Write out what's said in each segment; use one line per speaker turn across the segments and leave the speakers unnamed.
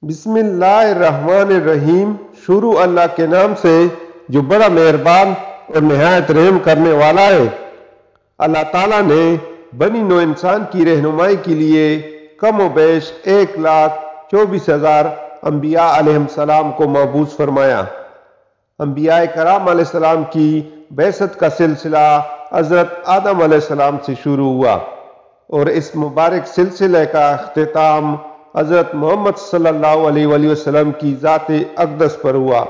بسم اللہ الرحمن الرحیم۔ شروع اللہ کے نام سے جو بڑا مہربان اور نہایت رحم کرنے والا ہے۔ اللہ تعالیٰ نے بنی نوع انسان کی رہنمائی کے لیے کم و بیش 1,24,000 انبیاء علیہ السلام کو مبعوث فرمایا۔ انبیاء کرام علیہ السلام کی بعثت کا سلسلہ حضرت آدم علیہ السلام سے شروع ہوا اور اس مبارک سلسلے کا اختتام حضرت محمد صلی اللہ علیہ وآلہ وسلم کی ذات اقدس پر ہوا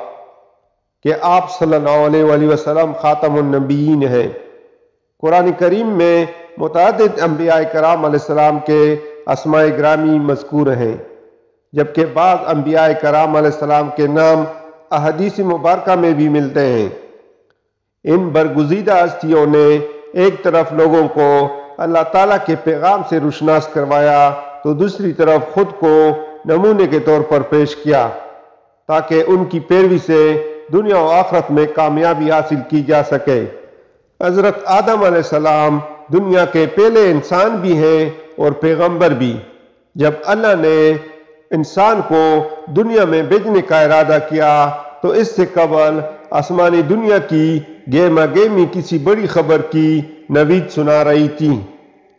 کہ آپ صلی اللہ علیہ وآلہ وسلم خاتم النبیین ہیں۔ قرآن کریم میں متعدد انبیاء کرام علیہ السلام کے اسماء گرامی مذکور ہیں، جبکہ بعض انبیاء کرام علیہ السلام کے نام احادیث مبارکہ میں بھی ملتے ہیں۔ ان برگزیدہ ہستیوں نے ایک طرف لوگوں کو اللہ تعالیٰ کے پیغام سے روشناس کروایا تو دوسری طرف خود کو نمونے کے طور پر پیش کیا تاکہ ان کی پیروی سے دنیا و آخرت میں کامیابی حاصل کی جا سکے۔ حضرت آدم علیہ السلام دنیا کے پہلے انسان بھی ہیں اور پیغمبر بھی۔ جب اللہ نے انسان کو دنیا میں بھیجنے کا ارادہ کیا تو اس سے قبل آسمانی دنیا کی گہما گہمی کسی بڑی خبر کی نوید سنا رہی تھی۔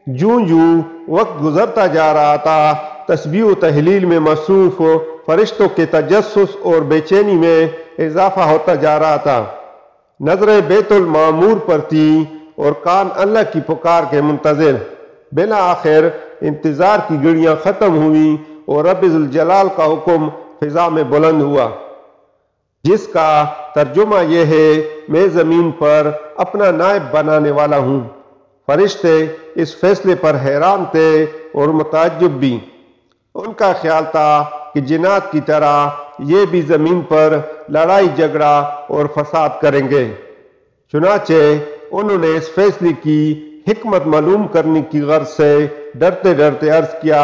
جوں جوں وقت گزرتا جا رہا تھا، تسبیح و تحلیل میں مصروف فرشتوں کے تجسس اور بے چینی میں اضافہ ہوتا جا رہا تھا۔ نظریں بیت المعمور پر تھی اور کان اللہ کی پکار کے منتظر۔ بالآخر انتظار کی گھڑیاں ختم ہوئیں اور رب ذوالجلال کا حکم فضا میں بلند ہوا، جس کا ترجمہ یہ ہے میں زمین پر اپنا نائب بنانے والا ہوں۔ فرشتے اس فیصلے پر حیران تھے اور متعجب بھی۔ ان کا خیال تھا کہ جنات کی طرح یہ بھی زمین پر لڑائی جھگڑا اور فساد کریں گے۔ چنانچہ انہوں نے اس فیصلے کی حکمت معلوم کرنے کی غرض سے ڈرتے ڈرتے عرض کیا،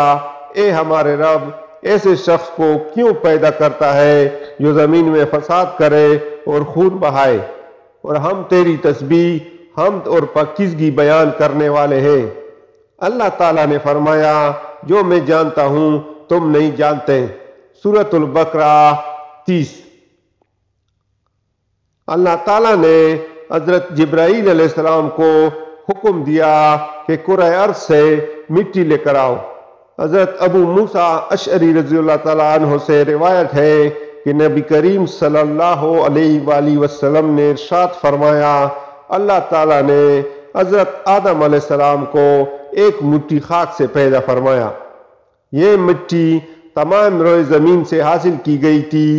اے ہمارے رب، ایسے شخص کو کیوں پیدا کرتا ہے جو زمین میں فساد کرے اور خون بہائے؟ اور ہم تیری تسبیح، حمد اور پاکیزگی بیان کرنے والے ہیں۔ اللہ تعالیٰ نے فرمایا، جو میں جانتا ہوں تم نہیں جانتے۔ سورۃ البقرہ 30۔ اللہ تعالیٰ نے حضرت جبرائیل علیہ السلام کو حکم دیا کہ کرۂ ارض سے مٹی لے کر آؤ۔ حضرت ابو موسیٰ اشعری رضی اللہ تعالیٰ عنہ سے روایت ہے کہ نبی کریم صلی اللہ علیہ وآلہ وسلم نے ارشاد فرمایا، اللہ تعالیٰ نے حضرت آدم علیہ السلام کو ایک مٹھی خاک سے پیدا فرمایا۔ یہ مٹی تمام روئے زمین سے حاصل کی گئی تھی۔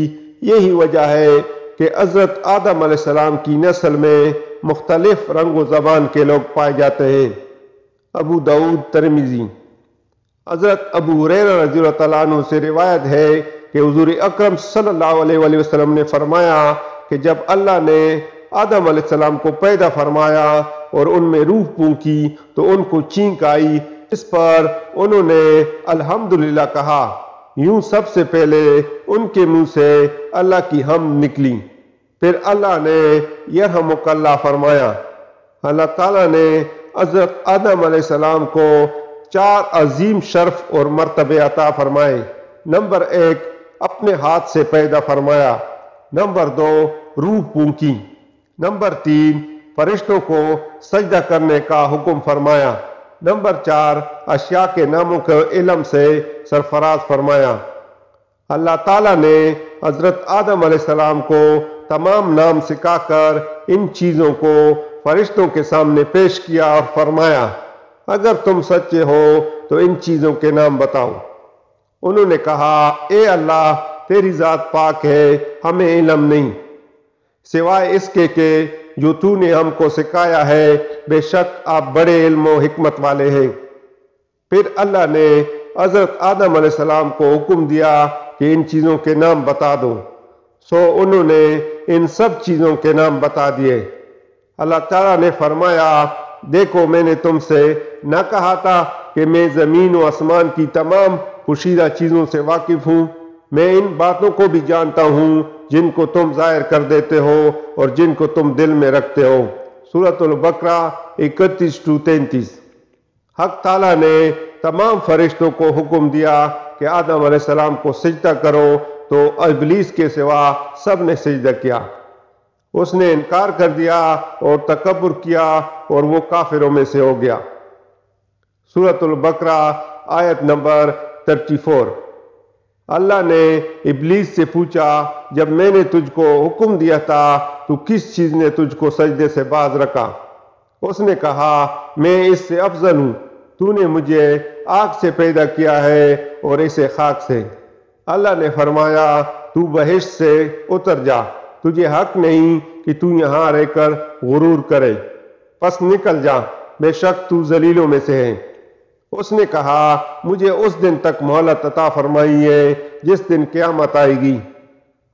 یہی وجہ ہے کہ حضرت آدم علیہ السلام کی نسل میں مختلف رنگ و زبان کے لوگ پائے جاتے ہیں۔ ابو داؤد ترمذی۔ حضرت ابو ہریرہ رضی اللہ تعالیٰ عنہ سے روایت ہے کہ حضور اکرم صلی اللہ علیہ وآلہ وسلم نے فرمایا کہ جب اللہ نے آدم علیہ السلام کو پیدا فرمایا اور ان میں روح پھونکی تو ان کو چینک آئی۔ اس پر انہوں نے الحمدللہ کہا۔ یوں سب سے پہلے ان کے منہ سے اللہ کی حمد نکلی۔ پھر اللہ نے یرحمک اللہ فرمایا۔ اللہ تعالیٰ نے حضرت آدم علیہ السلام کو 4 عظیم شرف اور مرتبے عطا فرمائے۔ نمبر 1، اپنے ہاتھ سے پیدا فرمایا۔ نمبر 2، روح پھونکی۔ نمبر 3، فرشتوں کو سجدہ کرنے کا حکم فرمایا۔ نمبر 4، اشیاء کے ناموں کے علم سے سرفراز فرمایا۔ اللہ تعالیٰ نے حضرت آدم علیہ السلام کو تمام نام سکھا کر ان چیزوں کو فرشتوں کے سامنے پیش کیا اور فرمایا، اگر تم سچے ہو تو ان چیزوں کے نام بتاؤ۔ انہوں نے کہا، اے اللہ، تیری ذات پاک ہے، ہمیں علم نہیں سوائے اس کے کہ جو تو نے ہم کو سکھایا ہے، بے شک آپ بڑے علم و حکمت والے ہیں۔ پھر اللہ نے حضرت آدم علیہ السلام کو حکم دیا کہ ان چیزوں کے نام بتا دو، سو انہوں نے ان سب چیزوں کے نام بتا دیے۔ اللہ تعالیٰ نے فرمایا، دیکھو میں نے تم سے نہ کہا تھا کہ میں زمین و آسمان کی تمام پوشیدہ چیزوں سے واقف ہوں؟ میں ان باتوں کو بھی جانتا ہوں جن کو تم ظاہر کر دیتے ہو اور جن کو تم دل میں رکھتے ہو۔ سورۃ البقرہ 31-33۔ حق تعالیٰ نے تمام فرشتوں کو حکم دیا کہ آدم علیہ السلام کو سجدہ کرو تو ابلیس کے سوا سب نے سجدہ کیا۔ اس نے انکار کر دیا اور تکبر کیا اور وہ کافروں میں سے ہو گیا۔ سورۃ البقرہ آیت نمبر 34۔ اللہ نے ابلیس سے پوچھا، جب میں نے تجھ کو حکم دیا تھا تو کس چیز نے تجھ کو سجدے سے باز رکھا؟ اس نے کہا، میں اس سے افضل ہوں، تو نے مجھے آگ سے پیدا کیا ہے اور اسے خاک سے۔ اللہ نے فرمایا، تو بہشت سے اتر جا، تجھے حق نہیں کہ تو یہاں رہ کر غرور کرے، پس نکل جا، بے شک تو ذلیلوں میں سے ہے۔ اس نے کہا، مجھے اس دن تک مہلت عطا فرمائی ہے جس دن قیامت آئے گی۔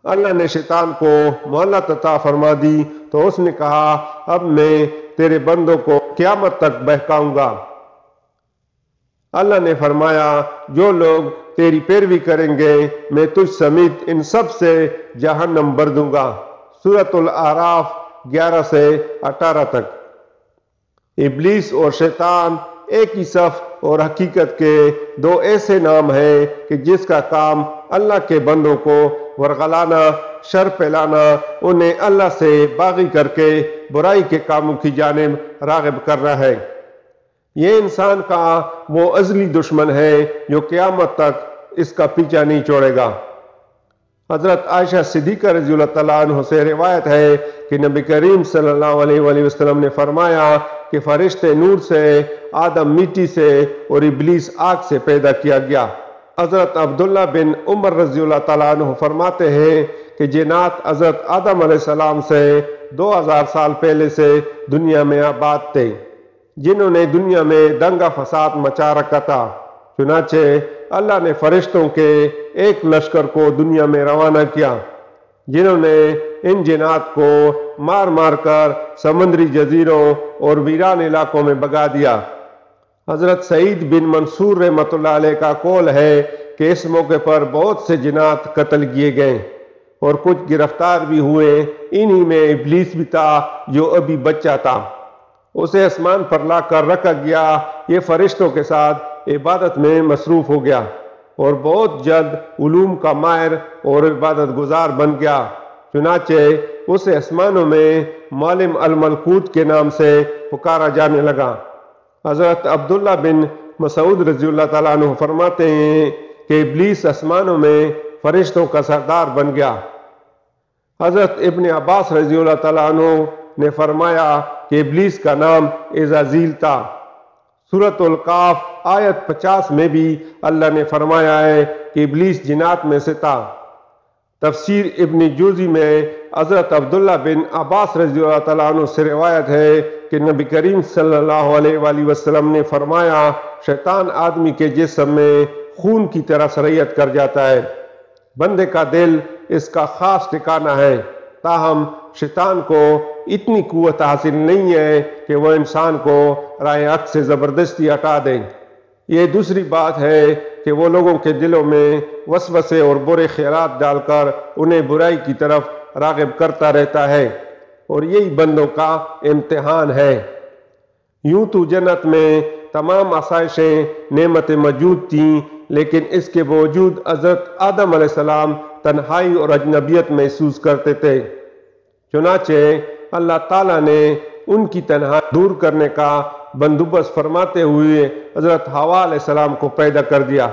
اللہ نے شیطان کو مہلت عطا فرما دی تو اس نے کہا، اب میں تیرے بندوں کو قیامت تک بہکاؤں گا۔ اللہ نے فرمایا، جو لوگ تیری پیروی کریں گے میں تجھ سمیت ان سب سے جہنم بھر دوں گا۔ سورۃ الاعراف 11 سے 18 تک۔ ابلیس اور شیطان ایک ہی صف اور حقیقت کے دو ایسے نام ہیں کہ جس کا کام اللہ کے بندوں کو ورغلانا، شر پھیلانا، انہیں اللہ سے باغی کر کے برائی کے کاموں کی جانب راغب کر رہا ہے۔ یہ انسان کا وہ ازلی دشمن ہے جو قیامت تک اس کا پیچھا نہیں چھوڑے گا۔ حضرت عائشہ صدیقہ رضی اللہ تعالیٰ عنہ سے روایت ہے کہ نبی کریم صلی اللہ علیہ وآلہ وسلم نے فرمایا کہ فرشتے نور سے، آدم مٹی سے اور ابلیس آگ سے پیدا کیا گیا۔ حضرت عبداللہ بن عمر رضی اللہ تعالیٰ عنہ فرماتے ہیں کہ جنات حضرت آدم علیہ السلام سے 2000 سال پہلے سے دنیا میں آباد تھے، جنہوں نے دنیا میں دنگا فساد مچا رکھا تھا۔ چنانچہ اللہ نے فرشتوں کے ایک لشکر کو دنیا میں روانہ کیا، جنہوں نے ان جنات کو مار مار کر سمندری جزیروں اور ویران علاقوں میں بھگا دیا۔ حضرت سعید بن منصور رحمۃ اللہ علیہ کا قول ہے کہ اس موقع پر بہت سے جنات قتل کیے گئے اور کچھ گرفتار بھی ہوئے۔ انہی میں ابلیس بھی تھا جو ابھی بچہ تھا۔ اسے آسمان پر لا کر رکھا گیا، یہ فرشتوں کے ساتھ عبادت میں مصروف ہو گیا اور بہت جلد علوم کا ماہر اور عبادت گزار بن گیا۔ چنانچہ اسے آسمانوں میں معلم الملکوت کے نام سے پکارا جانے لگا۔ حضرت عبداللہ بن مسعود رضی اللہ تعالیٰ عنہ فرماتے ہیں کہ ابلیس آسمانوں میں فرشتوں کا سردار بن گیا۔ حضرت ابن عباس رضی اللہ تعالیٰ عنہ نے فرمایا کہ ابلیس کا نام عزازیل تھا۔ سورۃ القاف آیت 50 میں بھی اللہ نے فرمایا ہے کہ ابلیس جنات میں سے تھا۔ تفسیر ابن جوزی میں حضرت عبداللہ بن عباس رضی اللہ تعالیٰ عنہ سے روایت ہے کہ نبی کریم صلی اللہ علیہ وآلہ وسلم نے فرمایا، شیطان آدمی کے جسم میں خون کی طرح سرایت کر جاتا ہے، بندے کا دل اس کا خاص ٹھکانہ ہے، تاہم شیطان کو اتنی قوت حاصل نہیں ہے کہ وہ انسان کو راہ حق سے زبردستی ہٹا دے۔ یہ دوسری بات ہے کہ وہ لوگوں کے دلوں میں وسوسے اور برے خیالات ڈال کر انہیں برائی کی طرف راغب کرتا رہتا ہے، اور یہی بندوں کا امتحان ہے۔ یوں تو جنت میں تمام آسائشیں، نعمتیں موجود تھیں، لیکن اس کے باوجود حضرت آدم علیہ السلام تنہائی اور اجنبیت محسوس کرتے تھے۔ چنانچہ اللہ تعالیٰ نے ان کی تنہائی دور کرنے کا بندوبست فرماتے ہوئے حضرت حوا علیہ السلام کو پیدا کر دیا۔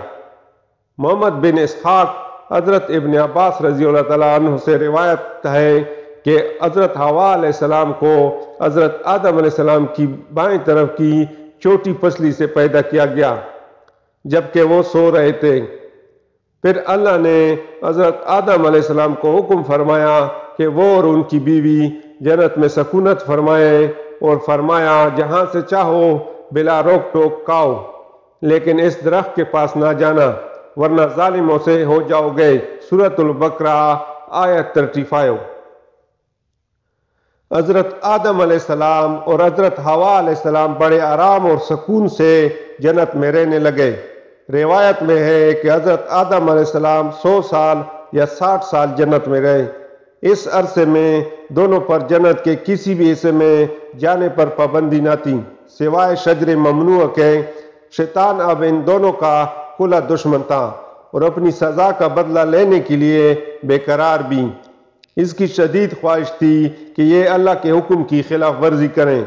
محمد بن اسحاق حضرت ابن عباس رضی اللہ تعالیٰ عنہ سے روایت ہے کہ حضرت حوا علیہ السلام کو حضرت آدم علیہ السلام کی بائیں طرف کی چھوٹی پسلی سے پیدا کیا گیا جبکہ وہ سو رہے تھے۔ پھر اللہ نے حضرت آدم علیہ السلام کو حکم فرمایا کہ وہ اور ان کی بیوی جنت میں سکونت فرمائے، اور فرمایا جہاں سے چاہو بلا روک ٹوک کھاؤ، لیکن اس درخت کے پاس نہ جانا ورنہ ظالموں سے ہو جاؤ گے۔ سورۃ البقرہ آیت 35۔ حضرت آدم علیہ السلام اور حضرت حوا علیہ السلام بڑے آرام اور سکون سے جنت میں رہنے لگے۔ روایت میں ہے کہ حضرت آدم علیہ السلام 100 سال یا 60 سال جنت میں رہے۔ اس عرصے میں دونوں پر جنت کے کسی بھی حصے میں جانے پر پابندی نہ تھی سوائے شجر ممنوع کے۔ شیطان اب ان دونوں کا کھلا دشمن تھا۔ اور اپنی سزا کا بدلہ لینے کے لیے بے قرار بھی۔ اس کی شدید خواہش تھی کہ یہ اللہ کے حکم کی خلاف ورزی کریں۔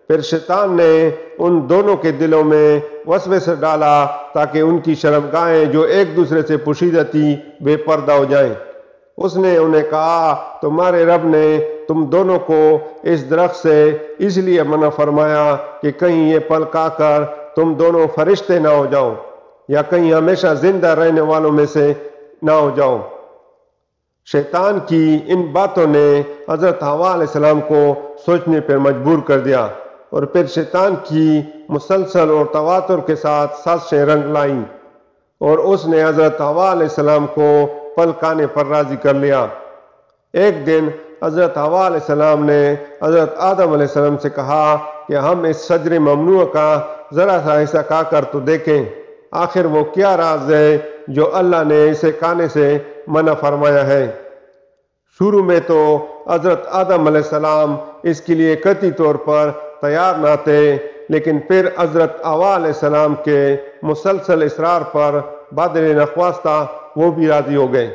پھر شیطان نے ان دونوں کے دلوں میں وسوسہ ڈالا تاکہ ان کی شرمگاہیں جو ایک دوسرے سے پوشیدہ تھیں بے پردہ ہو جائیں۔ اس نے انہیں کہا، تمہارے رب نے تم دونوں کو اس درخت سے اس لیے منع فرمایا کہ کہیں یہ پھل کھا کر تم دونوں فرشتے نہ ہو جاؤ، یا کہیں ہمیشہ زندہ رہنے والوں میں سے نہ ہو جاؤ۔ شیطان کی ان باتوں نے حضرت حوا علیہ السلام کو سوچنے پر مجبور کر دیا، اور پھر شیطان کی مسلسل اور تواتر کے ساتھ سازشیں رنگ لائیں، اور اس نے حضرت حوا علیہ السلام کو پھل کھانے پر راضی کر لیا۔ ایک دن حضرت حوا علیہ السلام نے حضرت آدم علیہ السلام سے کہا کہ ہم اس شجر ممنوع کا ذرا سا حصہ کھا کر تو دیکھیں، آخر وہ کیا راز ہے جو اللہ نے اسے کھانے سے منع فرمایا ہے۔ شروع میں تو حضرت آدم علیہ السلام اس کے لیے قطعی طور پر تیار نہ تھے، لیکن پھر حضرت حوا علیہ السلام کے مسلسل اصرار پر بدل نخواستہ وہ بھی راضی ہو گئے۔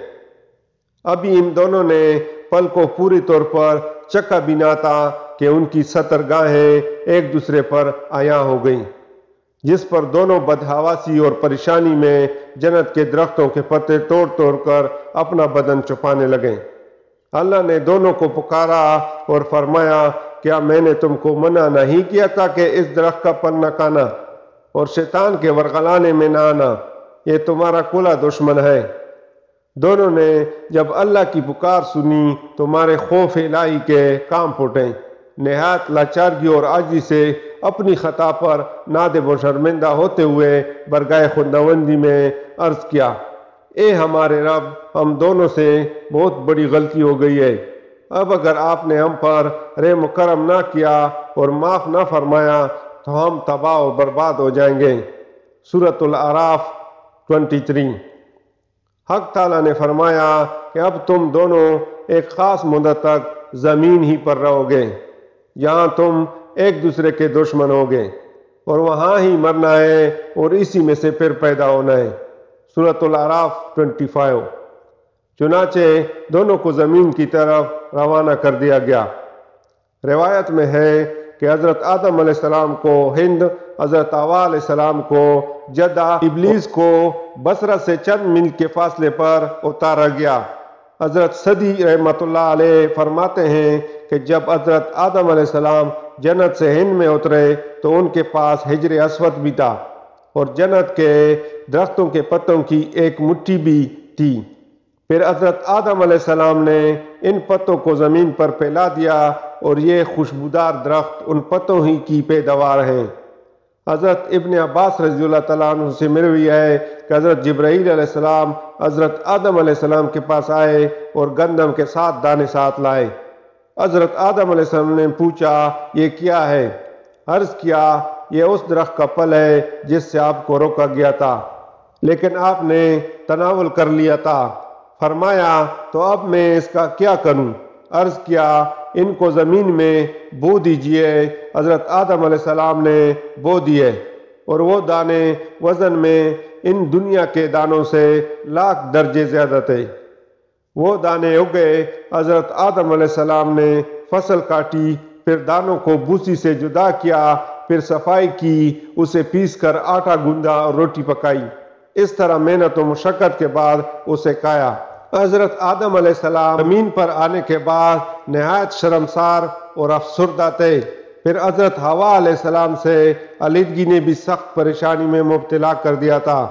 ابھی ان دونوں نے پھل کو پوری طور پر چکھا بھی نہ تھا کہ ان کی سترگاہیں ایک دوسرے پر عیاں ہو گئیں، جس پر دونوں بدحواسی اور پریشانی میں جنت کے درختوں کے پتے توڑ توڑ کر اپنا بدن چھپانے لگے۔ اللہ نے دونوں کو پکارا اور فرمایا، کیا میں نے تم کو منع نہیں کیا تھا کہ اس درخت کا پھل نہ کھانا اور شیطان کے ورغلانے میں نہ آنا؟ یہ تمہارا کھلا دشمن ہے۔ دونوں نے جب اللہ کی پکار سنی تو مارے خوف الہی کے کام پھوٹے، نہایت لاچارگی اور عاجزی سے اپنی خطا پر نادم و شرمندہ ہوتے ہوئے برگاہ خداوندی میں عرض کیا، اے ہمارے رب، ہم دونوں سے بہت بڑی غلطی ہو گئی ہے۔ اب اگر آپ نے ہم پر رحم و کرم نہ کیا اور معاف نہ فرمایا تو ہم تباہ و برباد ہو جائیں گے۔ سورۃ الاعراف 23۔ حق تعالیٰ نے فرمایا کہ اب تم دونوں ایک خاص مدت تک زمین ہی پر رہو گے، جہاں تم ایک دوسرے کے دشمن ہوگے، اور وہاں ہی مرنا ہے اور اسی میں سے پھر پیدا ہونا ہے۔ سورۃ الاعراف 25۔ چنانچہ دونوں کو زمین کی طرف روانہ کر دیا گیا۔ روایت میں ہے کہ حضرت آدم علیہ السلام کو ہند، حضرت حوا علیہ السلام کو جدہ، ابلیس کو بصرہ سے چند میل کے فاصلے پر اتارا گیا۔ حضرت صدی رحمۃ اللہ علیہ فرماتے ہیں کہ جب حضرت آدم علیہ السلام جنت سے ہند میں اترے تو ان کے پاس حجر اسود بھی تھا، اور جنت کے درختوں کے پتوں کی ایک مٹھی بھی تھی۔ پھر حضرت آدم علیہ السلام نے ان پتوں کو زمین پر پھیلا دیا، اور یہ خوشبودار درخت ان پتوں ہی کی پیداوار ہیں۔ حضرت ابن عباس رضی اللہ تعالیٰ عنہ سے مروی ہے کہ حضرت جبرائیل علیہ السلام حضرت آدم علیہ السلام کے پاس آئے اور گندم کے 7 دانے ساتھ لائے۔ حضرت آدم علیہ السلام نے پوچھا، یہ کیا ہے؟ عرض کیا، یہ اس درخت کا پھل ہے جس سے آپ کو روکا گیا تھا، لیکن آپ نے تناول کر لیا تھا۔ فرمایا، تو اب میں اس کا کیا کروں؟ عرض کیا، ان کو زمین میں بو دیجئے۔ حضرت آدم علیہ السلام نے بو دیے، اور وہ دانے وزن میں ان دنیا کے دانوں سے 1,00,000 درجے زیادہ تھے۔ وہ دانے اگے، حضرت آدم علیہ السلام نے فصل کاٹی، پھر دانوں کو بھوسی سے جدا کیا، پھر صفائی کی، اسے پیس کر آٹا گوندا اور روٹی پکائی۔ اس طرح محنت و مشقت کے بعد اسے کھایا۔ حضرت آدم علیہ السلام زمین پر آنے کے بعد نہایت شرمسار اور افسردہ تھے۔ پھر حضرت حوا علیہ السلام سے علیحدگی نے بھی سخت پریشانی میں مبتلا کر دیا تھا۔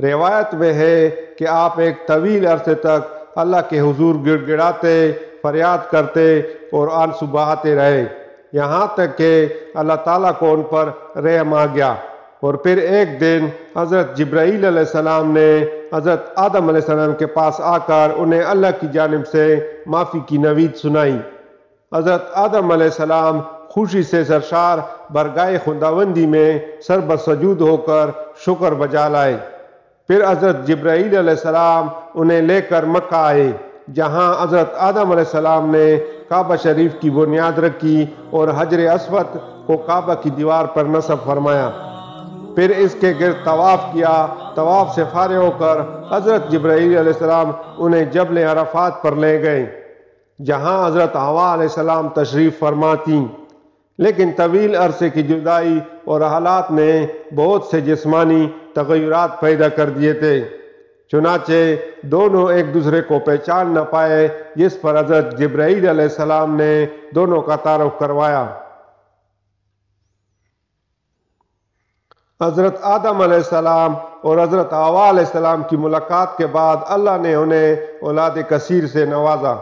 روایت میں ہے کہ آپ ایک طویل عرصے تک اللہ کے حضور گڑ گڑاتے، فریاد کرتے اور آنسو بہاتے رہے، یہاں تک کہ اللہ تعالیٰ کو ان پر رحم آ گیا۔ اور پھر ایک دن حضرت جبرائیل علیہ السلام نے حضرت آدم علیہ السلام کے پاس آ کر انہیں اللہ کی جانب سے معافی کی نوید سنائی۔ حضرت آدم علیہ السلام خوشی سے سرشار برگاہ خداوندی میں سر بسجود ہو کر شکر بجا لائے۔ پھر حضرت جبرائیل علیہ السلام انہیں لے کر مکہ آئے، جہاں حضرت آدم علیہ السلام نے کعبہ شریف کی بنیاد رکھی اور حجر اسود کو کعبہ کی دیوار پر نصب فرمایا۔ پھر اس کے گرد طواف کیا طواف سے فارغ ہو کر حضرت جبرائیل علیہ السلام انہیں جبل عرفات پر لے گئے، جہاں حضرت حوا علیہ السلام تشریف فرما تھیں، لیکن طویل عرصے کی جدائی اور حالات نے بہت سے جسمانی تغیرات پیدا کر دیے تھے، چنانچہ دونوں ایک دوسرے کو پہچان نہ پائے، جس پر حضرت جبرائیل علیہ السلام نے دونوں کا تعارف کروایا۔ حضرت آدم علیہ السلام اور حضرت حوا علیہ السلام کی ملاقات کے بعد اللہ نے انہیں اولاد کثیر سے نوازا۔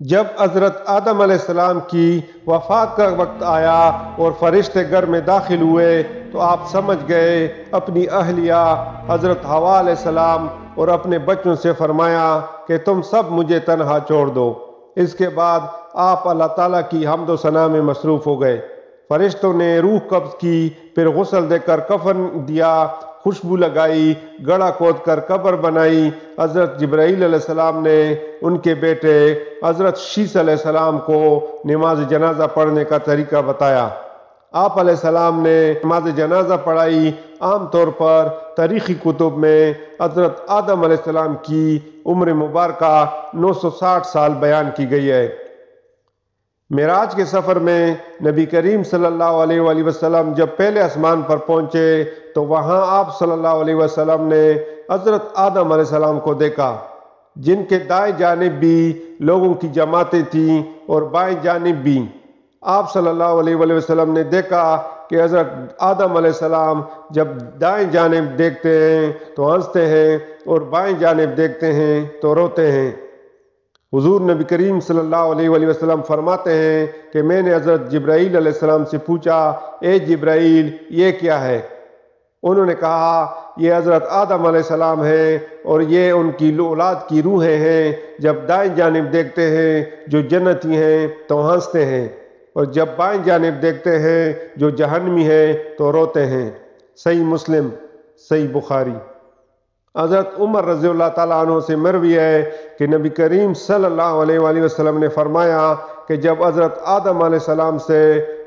جب حضرت آدم علیہ السلام کی وفات کا وقت آیا اور فرشتے گھر میں داخل ہوئے تو آپ سمجھ گئے، اپنی اہلیہ حضرت حوا علیہ السلام اور اپنے بچوں سے فرمایا کہ تم سب مجھے تنہا چھوڑ دو۔ اس کے بعد آپ اللہ تعالیٰ کی حمد و ثنا میں مصروف ہو گئے۔ فرشتوں نے روح قبض کی، پھر غسل دے کر کفن دیا، خوشبو لگائی، گڑھا کھود کر قبر بنائی۔ حضرت جبرائیل علیہ السلام نے ان کے بیٹے حضرت شیس علیہ السلام کو نماز جنازہ پڑھنے کا طریقہ بتایا۔ آپ علیہ السلام نے نماز جنازہ پڑھائی۔ عام طور پر تاریخی کتب میں حضرت آدم علیہ السلام کی عمر مبارکہ 960 سال بیان کی گئی ہے۔ معراج کے سفر میں نبی کریم صلی اللہ علیہ وآلہ وسلم جب پہلے آسمان پر پہنچے تو وہاں آپ صلی اللہ علیہ وسلم نے حضرت آدم علیہ السلام کو دیکھا، جن کے دائیں جانب بھی لوگوں کی جماعتیں تھیں اور بائیں جانب بھی۔ آپ صلی اللہ علیہ وآلہ وسلم نے دیکھا کہ حضرت آدم علیہ السلام جب دائیں جانب دیکھتے ہیں تو ہنستے ہیں اور بائیں جانب دیکھتے ہیں تو روتے ہیں۔ حضور نبی کریم صلی اللہ علیہ وآلہ وسلم فرماتے ہیں کہ میں نے حضرت جبرائیل علیہ السلام سے پوچھا، اے جبرائیل یہ کیا ہے؟ انہوں نے کہا یہ حضرت آدم علیہ السلام ہیں اور یہ ان کی اولاد کی روحیں ہیں، جب دائیں جانب دیکھتے ہیں جو جنتی ہیں تو ہنستے ہیں، اور جب بائیں جانب دیکھتے ہیں جو جہنمی ہیں تو روتے ہیں۔ صحیح مسلم، صحیح بخاری۔ حضرت عمر رضی اللہ تعالیٰ عنہ سے مروی ہے کہ نبی کریم صلی اللہ علیہ وآلہ وسلم نے فرمایا کہ جب حضرت آدم علیہ السلام سے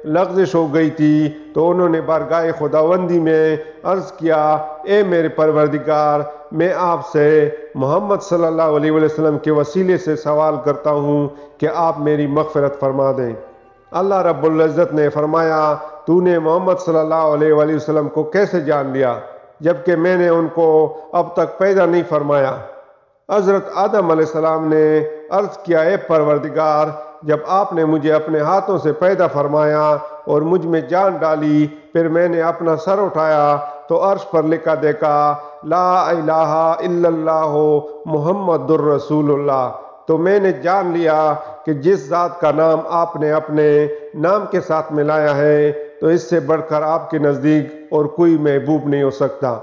لغزش ہو گئی تھی تو انہوں نے بارگاہ خداوندی میں عرض کیا، اے میرے پروردگار، میں آپ سے محمد صلی اللہ علیہ وآلہ وسلم کے وسیلے سے سوال کرتا ہوں کہ آپ میری مغفرت فرما دیں۔ اللہ رب العزت نے فرمایا، تو نے محمد صلی اللہ علیہ وآلہ وسلم کو کیسے جان لیا جبکہ میں نے ان کو اب تک پیدا نہیں فرمایا؟ حضرت آدم علیہ السلام نے عرض کیا، اے پروردگار، جب آپ نے مجھے اپنے ہاتھوں سے پیدا فرمایا اور مجھ میں جان ڈالی، پھر میں نے اپنا سر اٹھایا تو عرش پر لکھا دیکھا، لا الہ الا اللہ محمد الرسول اللہ۔ تو میں نے جان لیا کہ جس ذات کا نام آپ نے اپنے نام کے ساتھ ملایا ہے تو اس سے بڑھ کر آپ کے نزدیک اور کوئی محبوب نہیں ہو سکتا۔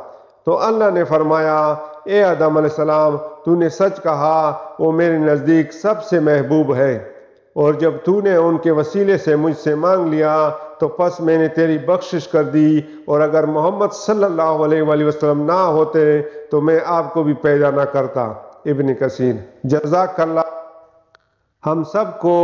تو اللہ نے فرمایا، اے آدم علیہ السلام، تو نے سچ کہا، وہ میرے نزدیک سب سے محبوب ہے، اور جب تو نے ان کے وسیلے سے مجھ سے مانگ لیا تو پس میں نے تیری بخشش کر دی، اور اگر محمد صلی اللہ علیہ وآلہ وسلم نہ ہوتے تو میں آپ کو بھی پیدا نہ کرتا۔ ابن کثیر۔ جزاک اللہ۔ ہم سب کو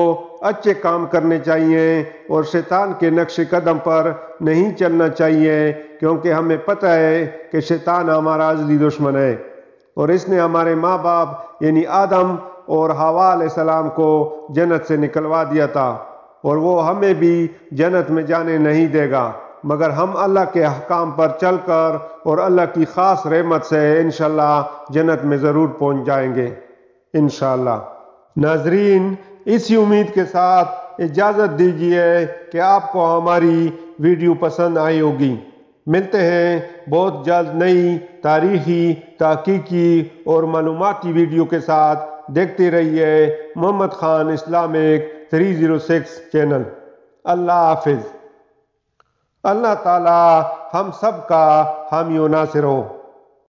اچھے کام کرنے چاہیے اور شیطان کے نقش قدم پر نہیں چلنا چاہیے، کیونکہ ہمیں پتہ ہے کہ شیطان ہمارا ازلی دشمن ہے، اور اس نے ہمارے ماں باپ یعنی آدم اور حوا علیہ السلام کو جنت سے نکلوا دیا تھا، اور وہ ہمیں بھی جنت میں جانے نہیں دے گا، مگر ہم اللہ کے احکام پر چل کر اور اللہ کی خاص رحمت سے انشاءاللہ جنت میں ضرور پہنچ جائیں گے انشاءاللہ۔ ناظرین، اسی امید کے ساتھ اجازت دیجیے کہ آپ کو ہماری ویڈیو پسند آئی ہوگی۔ ملتے ہیں بہت جلد نئی تاریخی، تحقیقی اور معلوماتی ویڈیو کے ساتھ۔ دیکھتے رہیے محمد خان اسلامک 306 چینل۔ اللہ حافظ۔ اللہ تعالی ہم سب کا حامی و ناصر ہو۔